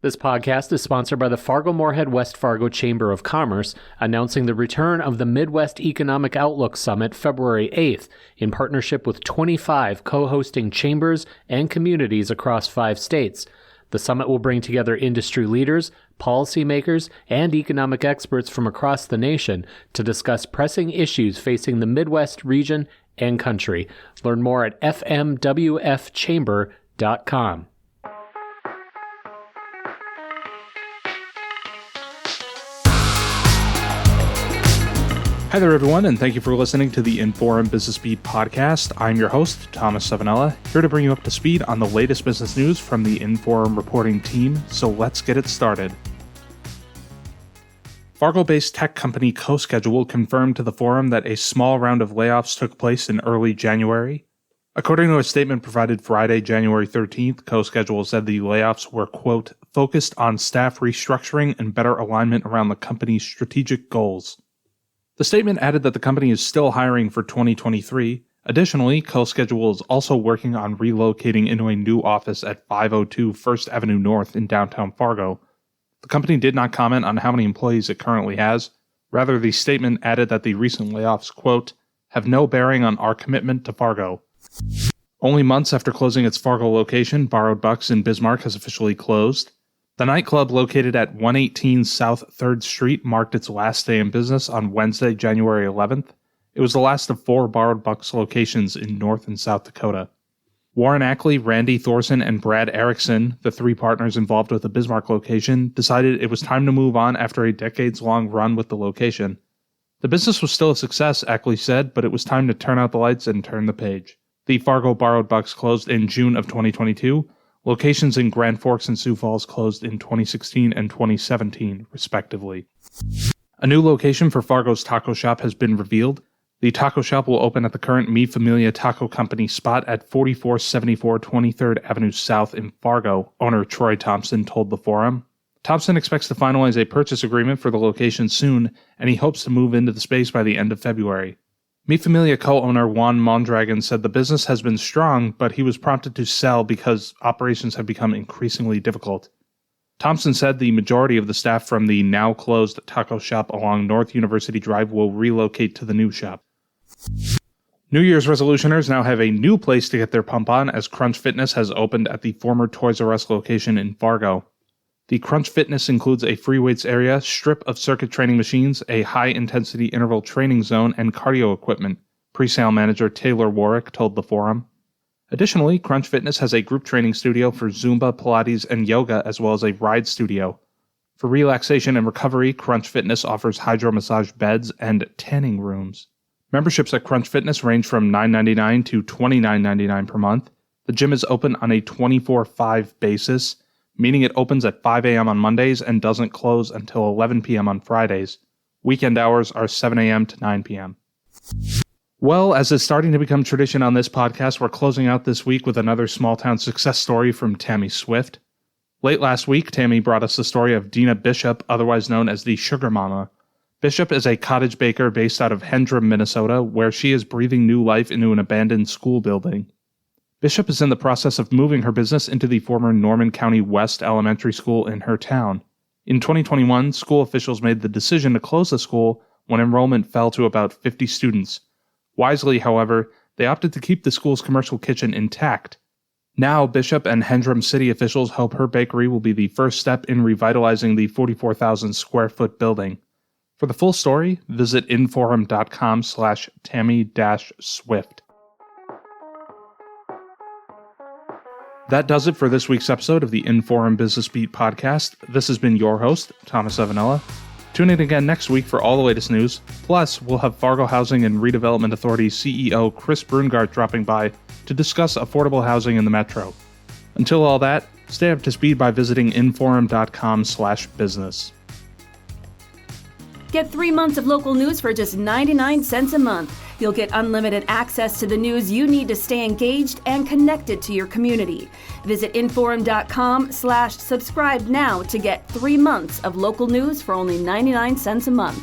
This podcast is sponsored by the Fargo-Moorhead West Fargo Chamber of Commerce, announcing the return of the Midwest Economic Outlook Summit February 8th, in partnership with 25 co-hosting chambers and communities across 5 states. The summit will bring together industry leaders, policymakers, and economic experts from across the nation to discuss pressing issues facing the Midwest region and country. Learn more at fmwfchamber.com. Hi there, everyone, and thank you for listening to the Inforum Business Beat podcast. I'm your host, Thomas Savanella, here to bring you up to speed on the latest business news from the Inforum reporting team, so let's get it started. Fargo-based tech company CoSchedule confirmed to the forum that a small round of layoffs took place in early January. According to a statement provided Friday, January 13th, CoSchedule said the layoffs were, quote, focused on staff restructuring and better alignment around the company's strategic goals. The statement added that the company is still hiring for 2023. Additionally, CoSchedule is also working on relocating into a new office at 502 First Avenue North in downtown Fargo. The company did not comment on how many employees it currently has. Rather, the statement added that the recent layoffs, quote, have no bearing on our commitment to Fargo. Only months after closing its Fargo location, Borrowed Bucks in Bismarck has officially closed. The nightclub located at 118 South 3rd Street marked its last day in business on Wednesday, January 11th. It was the last of 4 Borrowed Bucks locations in North and South Dakota. Warren Ackley, Randy Thorson, and Brad Erickson, the 3 partners involved with the Bismarck location, decided it was time to move on after a decades-long run with the location. The business was still a success, Ackley said, but it was time to turn out the lights and turn the page. The Fargo Borrowed Bucks closed in June of 2022. Locations in Grand Forks and Sioux Falls closed in 2016 and 2017, respectively. A new location for Fargo's taco shop has been revealed. The taco shop will open at the current Mi Familia Taco Company spot at 4474 23rd Avenue South in Fargo, owner Troy Thompson told the forum. Thompson expects to finalize a purchase agreement for the location soon, and he hopes to move into the space by the end of February. Mi Familia co-owner Juan Mondragon said the business has been strong, but he was prompted to sell because operations have become increasingly difficult. Thompson said the majority of the staff from the now-closed taco shop along North University Drive will relocate to the new shop. New Year's resolutioners now have a new place to get their pump on as Crunch Fitness has opened at the former Toys R Us location in Fargo. The Crunch Fitness includes a free weights area, strip of circuit training machines, a high-intensity interval training zone, and cardio equipment, presale manager Taylor Warwick told the forum. Additionally, Crunch Fitness has a group training studio for Zumba, Pilates, and yoga, as well as a ride studio. For relaxation and recovery, Crunch Fitness offers hydro massage beds and tanning rooms. Memberships at Crunch Fitness range from $9.99 to $29.99 per month. The gym is open on a 24/5 basis, meaning it opens at 5 a.m. on Mondays and doesn't close until 11 p.m. on Fridays. Weekend hours are 7 a.m. to 9 p.m. Well, as is starting to become tradition on this podcast, we're closing out this week with another small-town success story from Tammy Swift. Late last week, Tammy brought us the story of Dina Bishop, otherwise known as the Sugar Mama. Bishop is a cottage baker based out of Hendrum, Minnesota, where she is breathing new life into an abandoned school building. Bishop is in the process of moving her business into the former Norman County West Elementary School in her town. In 2021, school officials made the decision to close the school when enrollment fell to about 50 students. Wisely, however, they opted to keep the school's commercial kitchen intact. Now, Bishop and Hendrum city officials hope her bakery will be the first step in revitalizing the 44,000-square-foot building. For the full story, visit inforum.com/Tammy-Swift. That does it for this week's episode of the Inforum Business Beat podcast. This has been your host, Thomas Savanella. Tune in again next week for all the latest news. Plus, we'll have Fargo Housing and Redevelopment Authority CEO Chris Brungart dropping by to discuss affordable housing in the metro. Until all that, stay up to speed by visiting inforum.com/business. Get 3 months of local news for just 99 cents a month. You'll get unlimited access to the news you need to stay engaged and connected to your community. Visit inforum.com/subscribe now to get 3 months of local news for only 99 cents a month.